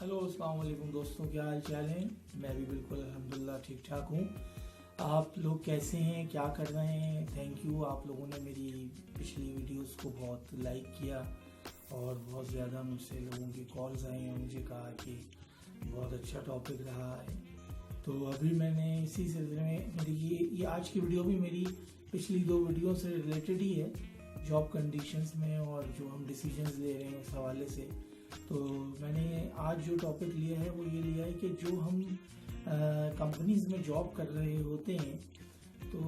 Hello अस्सलाम वालेकुम दोस्तों, क्या हाल चाल है। मैं भी बिल्कुल अल्हम्दुलिल्लाह ठीक ठाक हूँ। आप लोग कैसे हैं, क्या कर रहे हैं। थैंक यू, आप लोगों ने मेरी पिछली वीडियोस को बहुत लाइक किया और बहुत ज़्यादा मुझसे लोगों की कॉल्स आई हैं। मुझे कहा कि बहुत अच्छा टॉपिक रहा है, तो अभी मैंने इसी सिलसिले में मेरी ये आज की वीडियो भी मेरी पिछली 2 वीडियो से रिलेटेड ही है, जॉब कंडीशंस में और जो हम डिसीजंस ले रहे हैं उस हवाले से। तो मैंने आज जो टॉपिक लिया है वो ये लिया है कि जो हम कंपनीज में जॉब कर रहे होते हैं तो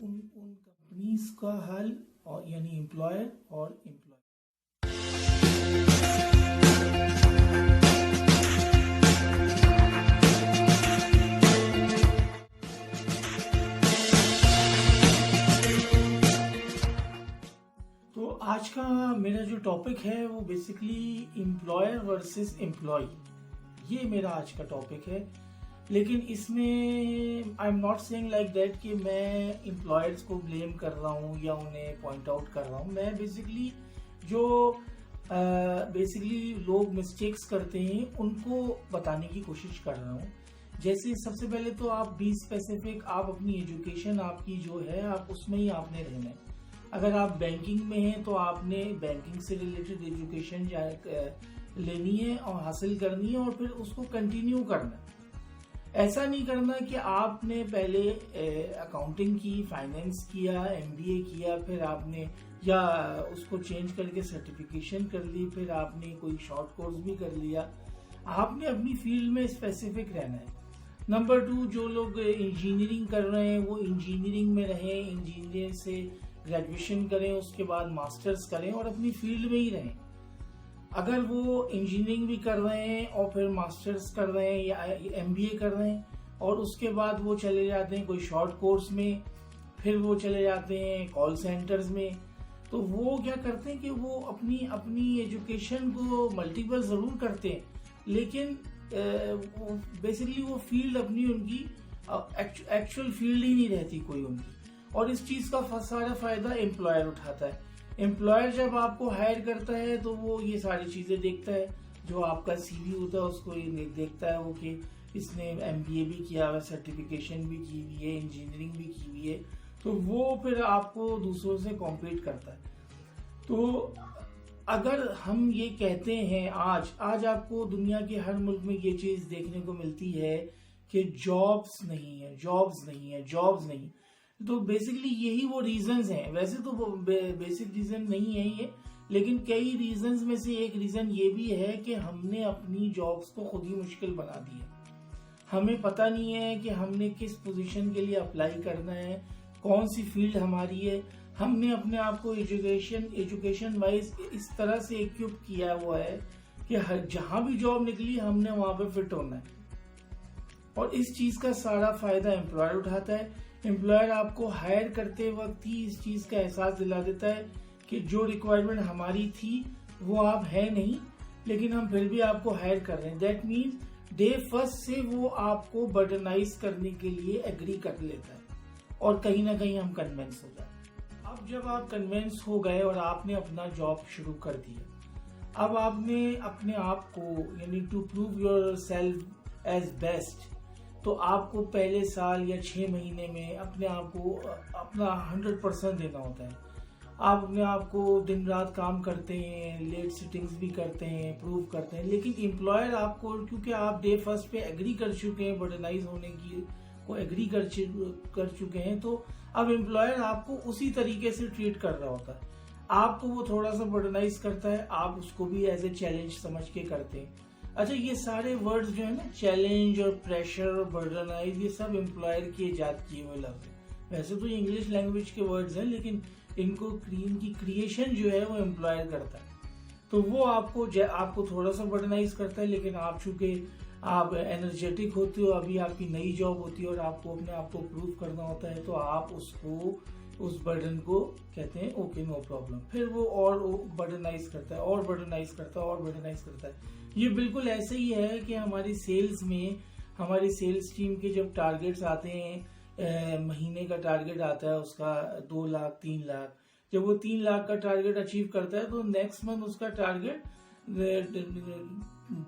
उन कंपनीज का हाल और यानी एम्प्लॉयर और एम्प्लॉय। तो आज का मेरा जो टॉपिक है वो बेसिकली एम्प्लॉयर वर्सेस एम्प्लॉय, ये मेरा आज का टॉपिक है। लेकिन इसमें I am not saying like that कि मैं एम्प्लॉयर्स को ब्लेम कर रहा हूँ या उन्हें पॉइंट आउट कर रहा हूँ। मैं बेसिकली जो लोग मिस्टेक्स करते हैं उनको बताने की कोशिश कर रहा हूँ। जैसे सबसे पहले तो आप बी स्पेसिफिक, आप अपनी एजुकेशन आपकी जो है आप उसमें ही आपने रहना है। अगर आप बैंकिंग में हैं तो आपने बैंकिंग से रिलेटेड एजुकेशन लेनी है और हासिल करनी है और फिर उसको कंटिन्यू करना है। ऐसा नहीं करना कि आपने पहले अकाउंटिंग की, फाइनेंस किया, एमबीए किया, फिर आपने या उसको चेंज करके सर्टिफिकेशन कर ली, फिर आपने कोई शॉर्ट कोर्स भी कर लिया। आपने अपनी फील्ड में स्पेसिफिक रहना है। नंबर 2, जो लोग इंजीनियरिंग कर रहे हैं वो इंजीनियरिंग में रहें, इंजीनियर से ग्रेजुएशन करें, उसके बाद मास्टर्स करें और अपनी फील्ड में ही रहें। अगर वो इंजीनियरिंग भी कर रहे हैं और फिर मास्टर्स कर रहे हैं या एमबीए कर रहे हैं और उसके बाद वो चले जाते हैं कोई शॉर्ट कोर्स में, फिर वो चले जाते हैं कॉल सेंटर्स में, तो वो क्या करते हैं कि वो अपनी एजुकेशन को मल्टीपल ज़रूर करते हैं, लेकिन बेसिकली वो फील्ड अपनी उनकी एक्चुअल फील्ड ही नहीं रहती कोई उनकी। और इस चीज का सारा फायदा एम्प्लॉयर उठाता है। एम्प्लॉयर जब आपको हायर करता है तो वो ये सारी चीजें देखता है, जो आपका सीवी होता है उसको ये देखता है वो कि इसने एमबीए भी किया हुआ, सर्टिफिकेशन भी की हुई है, इंजीनियरिंग भी की हुई है, तो वो फिर आपको दूसरों से कॉम्पीट करता है। तो अगर हम ये कहते हैं आज आपको दुनिया के हर मुल्क में ये चीज देखने को मिलती है कि जॉब्स नहीं है, तो बेसिकली यही वो रीजंस हैं। वैसे तो वो बेसिक रीजन नहीं है ये, लेकिन कई रीजंस में से एक रीजन ये भी है कि हमने अपनी जॉब्स को खुद ही मुश्किल बना दी है। हमें पता नहीं है कि हमने किस पोजीशन के लिए अप्लाई करना है, कौन सी फील्ड हमारी है। हमने अपने आप को एजुकेशन वाइज इस तरह से इक्विप किया हुआ है कि जहां भी जॉब निकली हमने वहां पे फिट होना है। और इस चीज का सारा फायदा एम्प्लॉयर उठाता है। एम्प्लॉयर आपको हायर करते वक्त ही इस चीज का एहसास दिला देता है कि जो रिक्वायरमेंट हमारी थी वो आप है नहीं, लेकिन हम फिर भी आपको हायर कर रहे हैं। दैट मीन्स डे फर्स्ट से वो आपको बर्डनाइज करने के लिए एग्री कर लेता है और कहीं ना कहीं हम कन्विंस हो जाते हैं। अब जब आप कन्विंस हो गए और आपने अपना जॉब शुरू कर दिया, अब आपने अपने आप को यानी to prove yourself as best, तो आपको पहले साल या 6 महीने में अपने आप को अपना 100% देना होता है। आप अपने आप को दिन रात काम करते हैं, लेट सिटिंग्स भी करते हैं, प्रूव करते हैं, लेकिन एम्प्लॉयर आपको, क्योंकि आप डे फर्स्ट पे एग्री कर चुके हैं, बर्डनाइज होने की को एग्री कर चुके हैं, तो अब एम्प्लॉयर आपको उसी तरीके से ट्रीट कर रहा होता है। आपको वो थोड़ा सा बर्डनाइज करता है, आप उसको भी एज ए चैलेंज समझ के करते हैं। अच्छा, ये सारे वर्ड्स जो है ना, चैलेंज और प्रेशर और बर्डनाइज, ये सब एम्प्लॉयर की इजाद किए हुए लफ्ज हैं। वैसे तो ये इंग्लिश लैंग्वेज के वर्ड्स हैं, लेकिन इनकी क्रिएशन जो है वो एम्प्लॉयर करता है। तो वो आपको थोड़ा सा बर्डनाइज करता है, लेकिन आप चूंकि आप एनर्जेटिक होते हो, अभी आपकी नई जॉब होती है और आपको अपने आप को प्रूव करना होता है, तो आप उस बर्डन को कहते हैं ओके नो प्रॉब्लम। फिर वो और बर्डनाइज करता है और बर्डनाइज करता है और बर्डनाइज करता है। ये बिल्कुल ऐसे ही है कि हमारी सेल्स में, हमारी सेल्स टीम के जब टारगेट्स आते हैं, महीने का टारगेट आता है उसका 2 लाख 3 लाख, जब वो 3 लाख का टारगेट अचीव करता है तो नेक्स्ट मंथ उसका टारगेट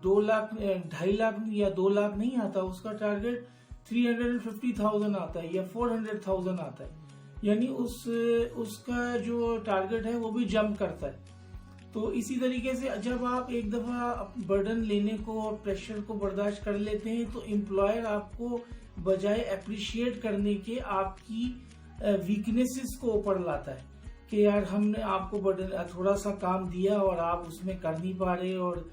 2 लाख 2.5 लाख या 2 लाख नहीं आता, उसका टारगेट 350,000 आता है या 400,000 आता है। यानी उसका जो टारगेट है वो भी जंप करता है। तो इसी तरीके से जब आप एक दफा बर्डन लेने को और प्रेशर को बर्दाश्त कर लेते हैं तो एम्प्लॉयर आपको बजाय अप्रिशिएट करने के आपकी वीकनेसेस को ऊपर लाता है कि यार हमने आपको बर्डन थोड़ा सा काम दिया और आप उसमें कर नहीं पा रहे और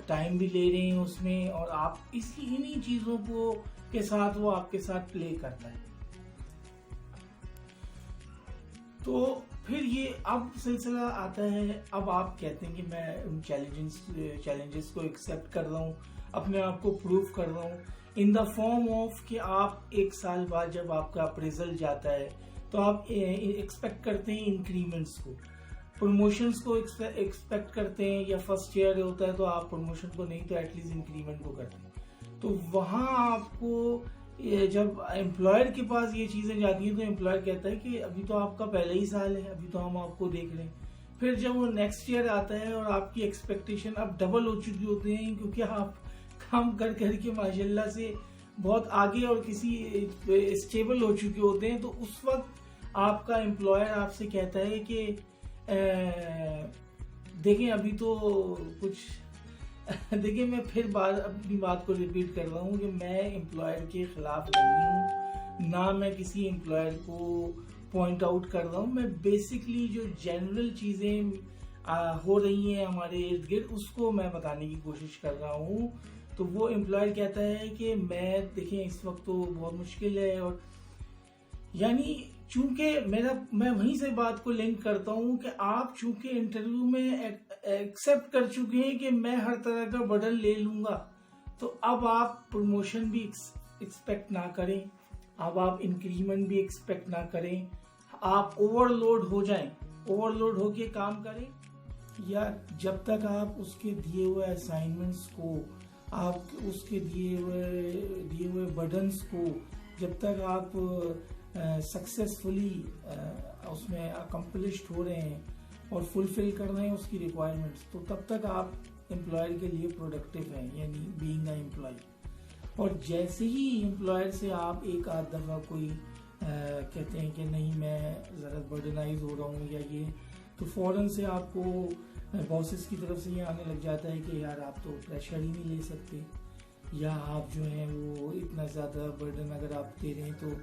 टाइम भी ले रहे हैं उसमें, और आप इन्हीं चीजों को के साथ वो आपके साथ प्ले करता है। तो फिर ये अब सिलसिला आता है, अब आप कहते हैं कि मैं उन चैलेंजेस को एक्सेप्ट कर रहा हूँ, अपने आप को प्रूव कर रहा हूँ इन द फॉर्म ऑफ कि आप 1 साल बाद जब आपका अप्रेजल जाता है तो आप एक्सपेक्ट करते हैं इंक्रीमेंट्स को, प्रमोशंस को एक्सपेक्ट करते हैं, या फर्स्ट ईयर होता है तो आप प्रमोशन को नहीं तो एटलीस्ट इंक्रीमेंट को करते हैं। तो वहां आपको जब एम्प्लॉयर के पास ये चीजें जाती हैं तो एम्प्लॉयर कहता है कि अभी तो आपका पहला ही साल है, अभी तो हम आपको देख रहे हैं। फिर जब वो नेक्स्ट ईयर आता है और आपकी एक्सपेक्टेशन अब डबल हो चुकी होती है क्योंकि आप काम कर करके माशाल्लाह से बहुत आगे और किसी स्टेबल हो चुके होते हैं, तो उस वक्त आपका एम्प्लॉयर आपसे कहता है कि देखें अभी तो कुछ देखिए मैं फिर अपनी बात को रिपीट कर रहा हूँ कि मैं एम्प्लॉयर के खिलाफ नहीं हूँ, ना मैं किसी एम्प्लॉयर को पॉइंट आउट कर रहा हूँ। मैं बेसिकली जो जनरल चीजें हो रही हैं हमारे इर्द गिर्द उसको मैं बताने की कोशिश कर रहा हूँ। तो वो एम्प्लॉयर कहता है कि मैं देखें इस वक्त तो बहुत मुश्किल है, और यानी चूंकि मैं वहीं से बात को लिंक करता हूं कि आप चूंकि इंटरव्यू में एक्सेप्ट कर चुके हैं कि मैं हर तरह का बर्डन ले लूंगा, तो अब आप प्रमोशन भी एक्सपेक्ट ना करें, अब आप इंक्रीमेंट भी एक्सपेक्ट ना करें, आप ओवरलोड हो जाएं, ओवरलोड होके काम करें, या जब तक आप उसके दिए हुए असाइनमेंट्स को, आप उसके दिए हुए बर्डन्स को जब तक आप सक्सेसफुली उसमें अकम्पलिश्ड हो रहे हैं और फुलफिल कर रहे हैं उसकी रिक्वायरमेंट्स, तो तब तक आप एम्प्लॉयर के लिए प्रोडक्टिव हैं, यानी बीइंग अ एम्प्लॉय। और जैसे ही एम्प्लॉयर से आप एक आध दफा कोई कहते हैं कि नहीं मैं ज़रा बर्डनाइज हो रहा हूँ या ये, तो फौरन से आपको बॉसेस की तरफ से ये आने लग जाता है कि यार आप तो प्रेशर ही नहीं ले सकते, या आप जो है वो इतना ज़्यादा बर्डन अगर आप दे रहे हैं तो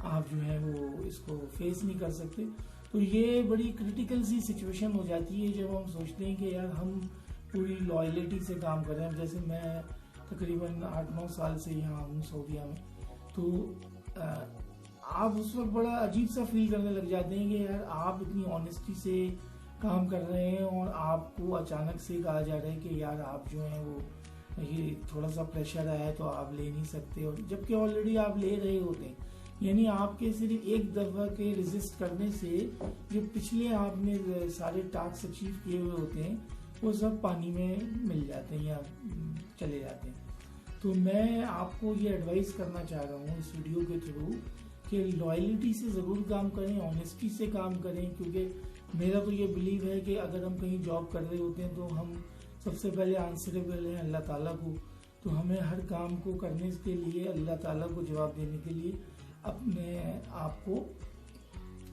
आप जो है वो इसको फेस नहीं कर सकते। तो ये बड़ी क्रिटिकल सी सिचुएशन हो जाती है जब हम सोचते हैं कि यार हम पूरी लॉयलिटी से काम कर रहे हैं। जैसे मैं तकरीबन 8-9 साल से यहाँ हूँ सऊदीया में, तो आप उस वक्त बड़ा अजीब सा फील करने लग जाते हैं कि यार आप इतनी ऑनेस्टी से काम कर रहे हैं और आपको अचानक से कहा जा रहा है कि यार आप जो है वो ये थोड़ा सा प्रेशर आया है तो आप ले नहीं सकते, और जबकि ऑलरेडी आप ले रहे होते हैं। यानी आपके सिर्फ एक दफा के रेजिस्ट करने से जो पिछले आपने सारे टास्क अचीव किए हुए होते हैं वो सब पानी में मिल जाते हैं या चले जाते हैं। तो मैं आपको ये एडवाइस करना चाह रहा हूँ इस वीडियो के थ्रू कि लॉयलिटी से ज़रूर काम करें, ऑनेस्टी से काम करें, क्योंकि मेरा तो ये बिलीव है कि अगर हम कहीं जॉब कर रहे होते हैं तो हम सबसे पहले आंसरेबल हैं अल्लाह ताला को। तो हमें हर काम को करने के लिए अल्लाह ताला को जवाब देने के लिए अपने आप को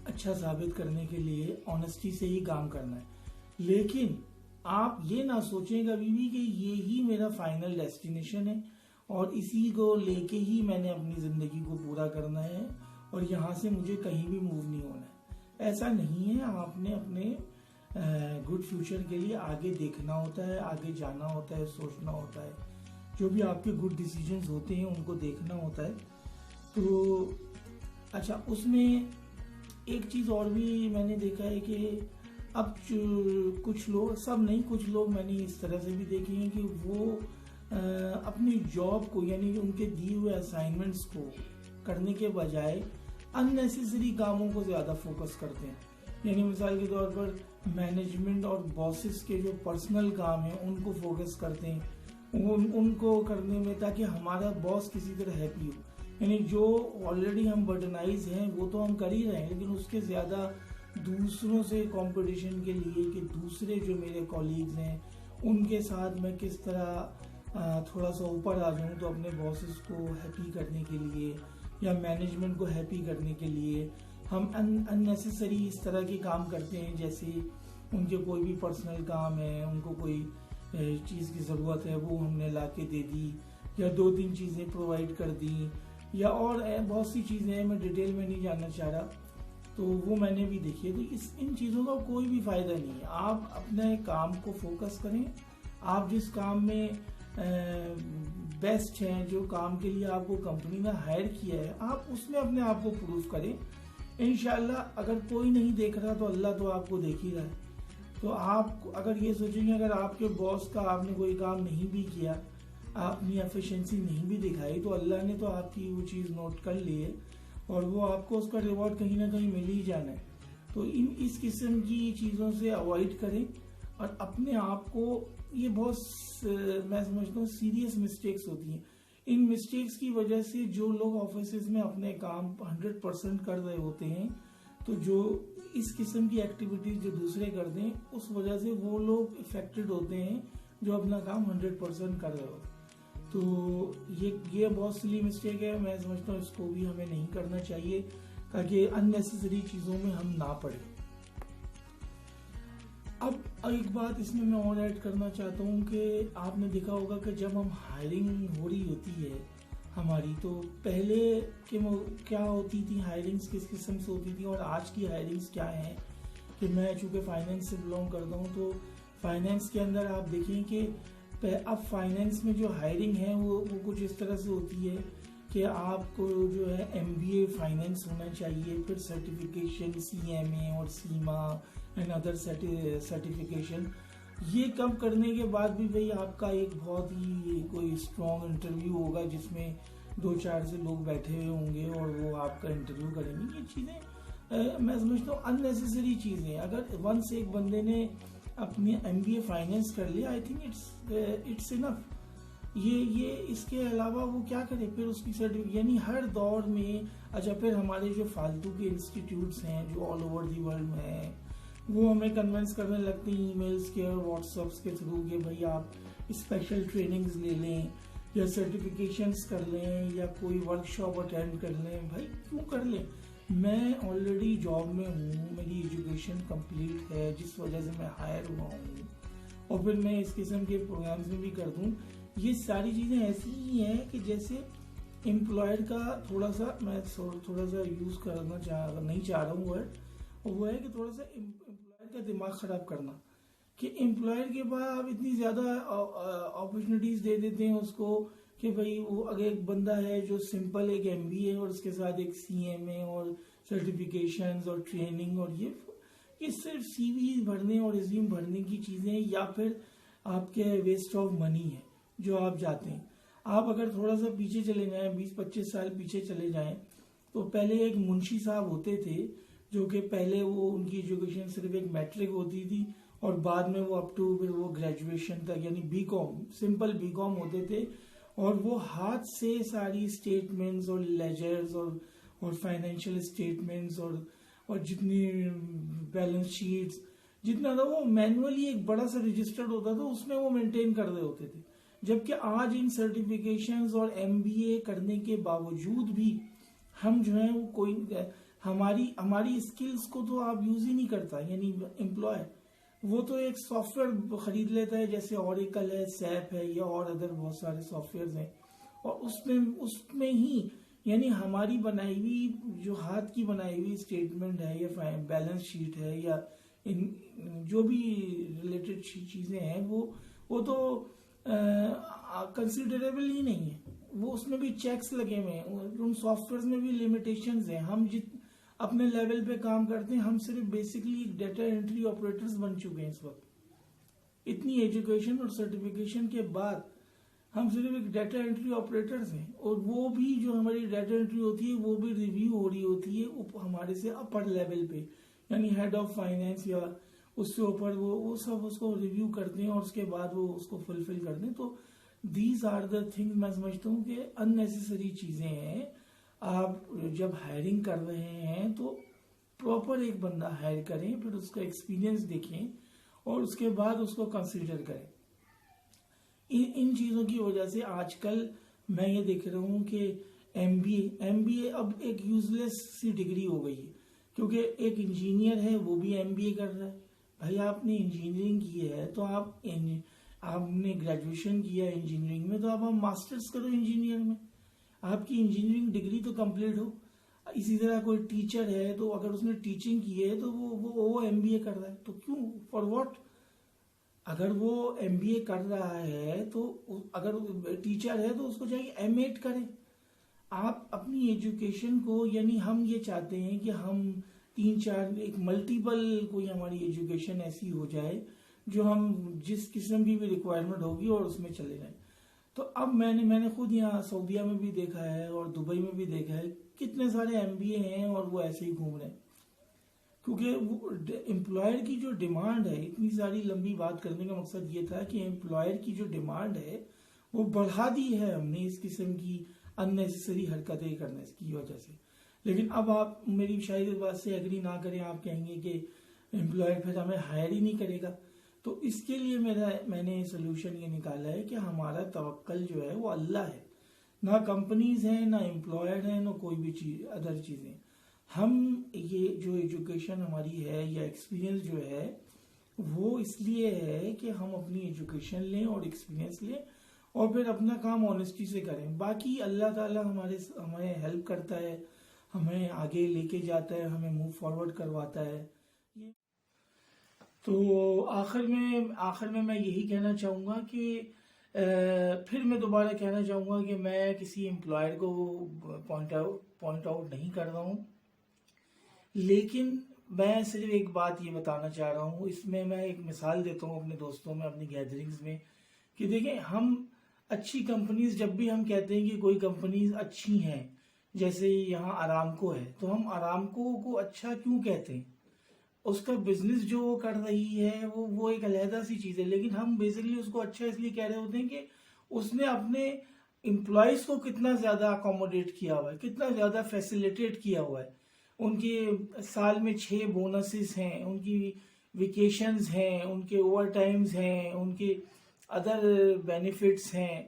अच्छा साबित करने के लिए ऑनेस्टी से ही काम करना है। लेकिन आप ये ना सोचें कभी भी कि ये ही मेरा फाइनल डेस्टिनेशन है और इसी को लेके ही मैंने अपनी जिंदगी को पूरा करना है और यहाँ से मुझे कहीं भी मूव नहीं होना है। ऐसा नहीं है। आपने अपने गुड फ्यूचर के लिए आगे देखना होता है, आगे जाना होता है, सोचना होता है, जो भी आपके गुड डिसीजंस होते हैं उनको देखना होता है। तो अच्छा, उसमें एक चीज़ और भी मैंने देखा है कि अब कुछ लोग, सब नहीं, कुछ लोग मैंने इस तरह से भी देखे हैं कि वो अपनी जॉब को यानी उनके दिए हुए असाइनमेंट्स को करने के बजाय अननेसेसरी कामों को ज़्यादा फोकस करते हैं। यानी मिसाल के तौर पर मैनेजमेंट और बॉसेस के जो पर्सनल काम हैं उनको फोकस करते हैं, उनको करने में, ताकि हमारा बॉस किसी तरह हैप्पी हो। यानी जो ऑलरेडी हम बर्डनाइज हैं वो तो हम कर ही रहे हैं, लेकिन उसके ज़्यादा दूसरों से कंपटीशन के लिए कि दूसरे जो मेरे कॉलीग्स हैं उनके साथ मैं किस तरह थोड़ा सा ऊपर आ जाऊँ, तो अपने बॉसेस को हैप्पी करने के लिए या मैनेजमेंट को हैप्पी करने के लिए हम अननेसेसरी इस तरह के काम करते हैं। जैसे उनके कोई भी पर्सनल काम है, उनको कोई चीज़ की ज़रूरत है, वो हमने ला के दे दी, या 2-3 चीज़ें प्रोवाइड कर दी, या और बहुत सी चीज़ें हैं, मैं डिटेल में नहीं जानना चाह रहा, तो वो मैंने भी देखी है। तो इन चीज़ों का कोई भी फ़ायदा नहीं है। आप अपने काम को फोकस करें, आप जिस काम में बेस्ट हैं, जो काम के लिए आपको कंपनी ने हायर किया है, आप उसमें अपने आप को प्रूव करें। इंशाल्लाह अगर कोई नहीं देख रहा तो अल्लाह तो आपको देख ही रहा है। तो आप अगर ये सोचेंगे, अगर आपके बॉस का आपने कोई काम नहीं भी किया, अपनी एफिशिएंसी नहीं भी दिखाई, तो अल्लाह ने तो आपकी वो चीज़ नोट कर ली है और वो आपको उसका रिवॉर्ड कहीं ना कहीं मिल ही जाना है। तो इस किस्म की चीज़ों से अवॉइड करें और अपने आप को, ये बहुत मैं समझता हूँ सीरियस मिस्टेक्स होती हैं। इन मिस्टेक्स की वजह से जो लोग ऑफिस में अपने काम 100% कर रहे होते हैं, तो जो इस किस्म की एक्टिविटीज जो दूसरे कर दें, उस वजह से वो लोग इफेक्टेड होते हैं जो अपना काम 100% कर रहे होते हैं। तो ये बहुत सिली मिस्टेक है। मैं समझता हूँ इसको भी हमें नहीं करना चाहिए, ताकि अननेसेसरी चीज़ों में हम ना पड़े। अब एक बात इसमें मैं और ऐड करना चाहता हूँ कि आपने देखा होगा कि जब हम हायरिंग हो रही होती है हमारी, तो पहले के क्या होती थी, हायरिंग्स किस किस्म से होती थी और आज की हायरिंग्स क्या हैं। कि मैं चूँकि फाइनेंस से बिलोंग करता हूँ, तो फाइनेंस के अंदर आप देखें कि अब फाइनेंस में जो हायरिंग है वो कुछ इस तरह से होती है कि आपको जो है MBA फाइनेंस होना चाहिए, फिर सर्टिफिकेशन CMA और सीमा एंड अदर सर्टिफिकेशन। ये कब करने के बाद भी भाई आपका एक बहुत ही कोई स्ट्रॉन्ग इंटरव्यू होगा, जिसमें 2-4 से लोग बैठे हुए होंगे और वो आपका इंटरव्यू करेंगे। ये चीज़ें मैं समझता हूँ अननेसेसरी चीज़ें। अगर वंस एक बंदे ने अपनी MBA फाइनेंस कर लिया, आई थिंक इट्स इनफ। ये इसके अलावा वो क्या करे फिर उसकी सर्टिफिकेट, यानी हर दौर में। अच्छा, फिर हमारे जो फालतू के इंस्टीट्यूट्स हैं जो ऑल ओवर दी वर्ल्ड में हैं, वो हमें कन्विंस करने लगते हैं ईमेल्स के और व्हाट्सएप्स के थ्रू कि भाई आप स्पेशल ट्रेनिंग्स ले लें या सर्टिफिकेशंस कर लें या कोई वर्कशॉप अटेंड कर लें। भाई क्यों कर लें? मैं ऑलरेडी जॉब में हूँ, मेरी एजुकेशन कंप्लीट है, जिस वजह से मैं हायर हुआ हूँ, और फिर मैं इस किस्म के प्रोग्राम्स में भी कर दूँ। ये सारी चीज़ें ऐसी ही हैं कि जैसे एम्प्लॉयर का थोड़ा सा, मैं थोड़ा सा यूज़ करना नहीं चाह रहा हूँ वर्ड, और वो है कि थोड़ा सा एम्प्लॉयर का दिमाग ख़राब करना। कि एम्प्लॉयर के पास आप इतनी ज़्यादा अपॉर्चुनिटीज़ दे देते हैं उसको कि भाई वो अगर एक बंदा है जो सिंपल एक MBA और उसके साथ एक CMA और सर्टिफिकेशंस और ट्रेनिंग, और ये सिर्फ CV भरने और रिज्यूम भरने की चीज़ें, या फिर आपके वेस्ट ऑफ मनी है जो आप जाते हैं। आप अगर थोड़ा सा पीछे चले जाएं, 20-25 साल पीछे चले जाएं, तो पहले एक मुंशी साहब होते थे जो कि पहले वो उनकी एजुकेशन सिर्फ एक मैट्रिक होती थी और बाद में वो अप टू फिर वो ग्रेजुएशन तक, यानी BCom, सिंपल BCom होते थे, और वो हाथ से सारी स्टेटमेंट्स और लेजर्स और फाइनेंशियल स्टेटमेंट्स और जितनी बैलेंस शीट्स जितना था वो मैनुअली एक बड़ा सा रजिस्टर्ड होता था, उसमें वो मेंटेन कर रहे होते थे। जबकि आज इन सर्टिफिकेशंस और MBA करने के बावजूद भी हम जो है वो कोई हमारी स्किल्स को तो आप यूज ही नहीं करता। यानी एम्प्लॉय वो तो एक सॉफ्टवेयर खरीद लेता है, जैसे ऑरेकल है, सैप है, या और अदर बहुत सारे सॉफ्टवेयर हैं, और उसमें ही यानी हमारी बनाई हुई जो हाथ की बनाई हुई स्टेटमेंट है या बैलेंस शीट है या जो भी रिलेटेड चीजें हैं वो तो कंसिडरेबल ही नहीं है। वो उसमें भी चेक्स लगे हुए हैं, उन सॉफ्टवेयर में भी लिमिटेशंस हैं। हम अपने लेवल पे काम करते हैं, हम सिर्फ बेसिकली डेटा एंट्री ऑपरेटर्स बन चुके हैं इस वक्त। इतनी एजुकेशन और सर्टिफिकेशन के बाद हम सिर्फ एक डेटा एंट्री ऑपरेटर्स हैं, और वो भी जो हमारी डेटा एंट्री होती है वो भी रिव्यू हो रही होती है हमारे से अपर लेवल पे, यानी हेड ऑफ फाइनेंस या उससे ऊपर वो सब उसको रिव्यू करते हैं और उसके बाद वो उसको फुलफिल करते हैं। तो दीज आर द थिंग्स मैं समझता हूँ कि अननेसेसरी चीजें हैं। आप जब हायरिंग कर रहे हैं तो प्रॉपर एक बंदा हायर करें, फिर उसका एक्सपीरियंस देखें और उसके बाद उसको कंसीडर करें। इन चीज़ों की वजह से आजकल मैं ये देख रहा हूँ कि एमबीए अब एक यूजलेस सी डिग्री हो गई है, क्योंकि एक इंजीनियर है वो भी एमबीए कर रहा है। भाई आपने इंजीनियरिंग की है तो आपने ग्रेजुएशन किया है इंजीनियरिंग में, तो आप मास्टर्स करो इंजीनियर में, आपकी इंजीनियरिंग डिग्री तो कंप्लीट हो। इसी तरह कोई टीचर है तो अगर उसने टीचिंग की है तो वो एमबीए कर रहा है, तो क्यों, फॉर व्हाट? अगर वो एमबीए कर रहा है तो अगर टीचर है तो उसको चाहिए एमएड करे। आप अपनी एजुकेशन को, यानी हम ये चाहते हैं कि हम 3-4 एक मल्टीपल कोई हमारी एजुकेशन ऐसी हो जाए जो हम जिस किस्म की भी रिक्वायरमेंट होगी और उसमें चले जाएं। तो अब मैंने खुद यहाँ सऊदीया में भी देखा है और दुबई में भी देखा है, कितने सारे एमबीए हैं और वो ऐसे ही घूम रहे हैं, क्योंकि वो एम्प्लॉयर की जो डिमांड है, इतनी सारी लंबी बात करने का मकसद ये था कि एम्प्लॉयर की जो डिमांड है वो बढ़ा दी है हमने इस किस्म की अननेसेसरी हरकतें करने की वजह से। लेकिन अब आप मेरी शायद इस बात से एग्री ना करें, आप कहेंगे कि एम्प्लॉयर फिर हमें हायर ही नहीं करेगा। तो इसके लिए मैंने सोल्यूशन ये निकाला है कि हमारा तवक्कल जो है वो अल्लाह है, ना कंपनीज हैं, ना एम्प्लॉयर है, ना कोई भी चीज अदर चीजें। हम ये जो एजुकेशन हमारी है या एक्सपीरियंस जो है वो इसलिए है कि हम अपनी एजुकेशन लें और एक्सपीरियंस लें और फिर अपना काम ऑनेस्टी से करें। बाकी अल्लाह ताला हमें हेल्प करता है, हमें आगे लेके जाता है, हमें मूव फॉरवर्ड करवाता है। तो आखिर में मैं यही कहना चाहूँगा कि फिर मैं दोबारा कहना चाहूँगा कि मैं किसी एम्प्लॉयर को पॉइंट आउट नहीं कर रहा हूँ, लेकिन मैं सिर्फ एक बात ये बताना चाह रहा हूँ। इसमें मैं एक मिसाल देता हूँ अपने दोस्तों में, अपनी गैदरिंग्स में, कि देखें, हम अच्छी कंपनीज, जब भी हम कहते हैं कि कोई कंपनीज अच्छी हैं, जैसे यहाँ अरामको है, तो हम अरामको को अच्छा क्यों कहते हैं? उसका बिजनेस जो वो कर रही है वो एक अलहदा सी चीज़ है, लेकिन हम बेसिकली उसको अच्छा इसलिए कह रहे होते हैं कि उसने अपने एम्प्लॉयज़ को कितना ज़्यादा अकोमोडेट किया हुआ है, कितना ज़्यादा फैसिलिटेट किया हुआ है। उनके साल में 6 बोनसेस हैं, उनकी वेकेशंस हैं, उनके ओवर टाइम्स हैं, उनके अदर बेनिफिट्स हैं।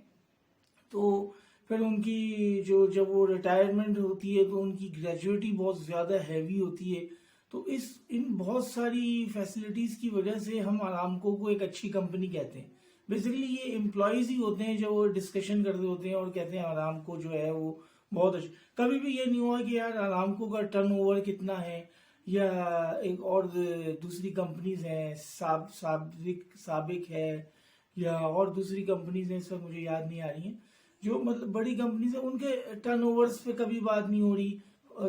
तो फिर उनकी जब वो रिटायरमेंट होती है तो उनकी ग्रेजुइटी बहुत ज़्यादा हैवी होती है। तो इन बहुत सारी फैसिलिटीज़ की वजह से हम अरामको को एक अच्छी कंपनी कहते हैं। बेसिकली ये एम्प्लॉयज़ ही होते हैं जो डिस्कशन कर रहे होते हैं और कहते हैं अरामको जो है वो बहुत अच्छा। कभी भी ये नहीं हुआ कि यार अरामको का टर्नओवर कितना है, या एक और दूसरी कंपनीज हैं, साबिक है, या और दूसरी कंपनीज हैं, सब मुझे याद नहीं आ रही हैं, जो मतलब बड़ी कंपनीज हैं, उनके टर्नओवर्स पे कभी बात नहीं हो रही।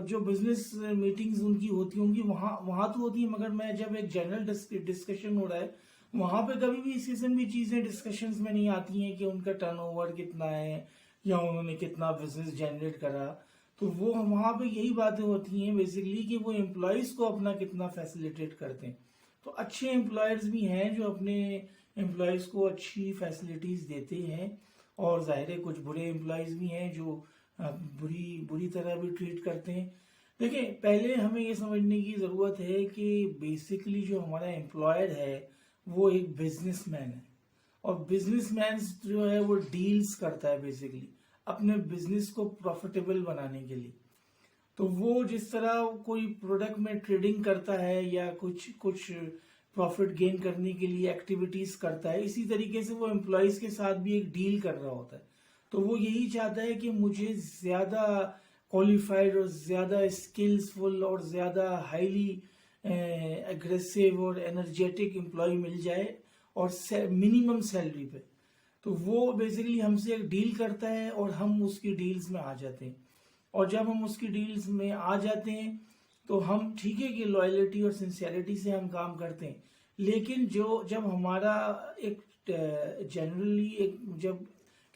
जो बिजनेस मीटिंग्स उनकी होती होंगी वहाँ तो होती है, मगर मैं जब एक जनरल डिस्कशन हो रहा है वहाँ पे कभी भी इस किस्म की चीज़ें डिस्कशंस में नहीं आती हैं कि उनका टर्नओवर कितना है या उन्होंने कितना बिजनेस जनरेट करा। तो वो वहाँ पे यही बातें होती हैं बेसिकली कि वो एम्प्लॉयज़ को अपना कितना फैसिलिटेट करते हैं। तो अच्छे एम्प्लॉयर्स भी हैं जो अपने एम्प्लॉयज़ को अच्छी फैसिलिटीज़ देते हैं, और जाहिर है कुछ बुरे एम्प्लॉयज़ भी हैं जो बुरी तरह भी ट्रीट करते हैं। देखिए, पहले हमें ये समझने की ज़रूरत है कि बेसिकली जो हमारा एम्प्लॉयर है वो एक बिजनेसमैन है, और बिजनेसमैन जो है वो डील्स करता है बेसिकली अपने बिजनेस को प्रॉफिटेबल बनाने के लिए। तो वो जिस तरह कोई प्रोडक्ट में ट्रेडिंग करता है या कुछ प्रॉफिट गेन करने के लिए एक्टिविटीज करता है, इसी तरीके से वो एम्प्लॉयज के साथ भी एक डील कर रहा होता है। तो वो यही चाहता है कि मुझे ज्यादा क्वालिफाइड और ज्यादा स्किल्सफुल और ज्यादा हाईली एग्रेसिव और एनर्जेटिक एम्प्लॉय मिल जाए और मिनिमम सैलरी पे। तो वो बेसिकली हमसे एक डील करता है और हम उसकी डील्स में आ जाते हैं, और जब हम उसकी डील्स में आ जाते हैं तो हम ठीक है कि लॉयल्टी और सिंसियरिटी से हम काम करते हैं। लेकिन जब हमारा एक जनरली जब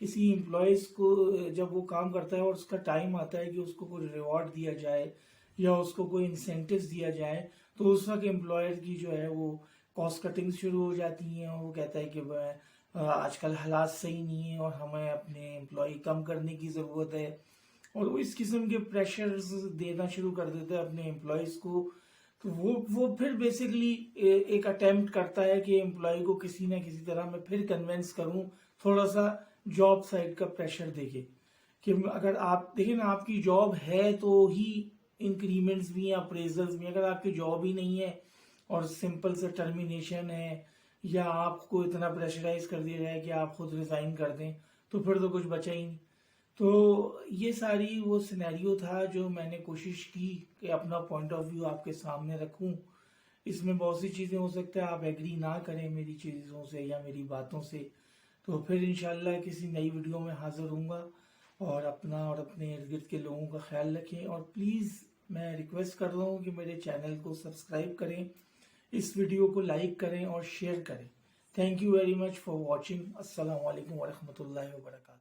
किसी एम्प्लॉयज को जब वो काम करता है और उसका टाइम आता है कि उसको कोई रिवॉर्ड दिया जाए या उसको कोई इंसेंटिव्स दिया जाए, तो उस वक्त एम्प्लॉयर की जो है वो कॉस्ट कटिंग शुरू हो जाती हैं, और वो कहता है कि आजकल हालात सही नहीं है और हमें अपने एम्प्लॉय कम करने की ज़रूरत है, और वो इस किस्म के प्रेशर्स देना शुरू कर देता है अपने एम्प्लॉयज़ को। तो वो फिर बेसिकली एक अटेम्प्ट करता है कि एम्प्लॉय को किसी ना किसी तरह मैं फिर कन्विंस करूं थोड़ा सा जॉब साइड का प्रेशर देके कि अगर आप देखिए ना, आपकी जॉब है तो ही इंक्रीमेंट्स भी हैं, अप्रेजल्स भी हैं। अगर आपकी जॉब ही नहीं है और सिंपल से टर्मिनेशन है या आपको इतना प्रेशराइज कर दिया जाए कि आप खुद रिजाइन कर दें, तो फिर तो कुछ बचा ही नहीं। तो ये सारी वो सिनेरियो था जो मैंने कोशिश की कि अपना पॉइंट ऑफ व्यू आपके सामने रखूं। इसमें बहुत सी चीज़ें हो सकता है आप एग्री ना करें मेरी चीज़ों से या मेरी बातों से, तो फिर इंशाल्लाह किसी नई वीडियो में हाजिर होऊंगा। और अपना और अपने इर्द गिर्द के लोगों का ख्याल रखें, और प्लीज़ मैं रिक्वेस्ट कर रहा हूँ कि मेरे चैनल को सब्सक्राइब करें, इस वीडियो को लाइक करें और शेयर करें। Thank you very much for watching. अस्सलाम वालेकुम वरहमतुल्लाहि वबरकातुहू।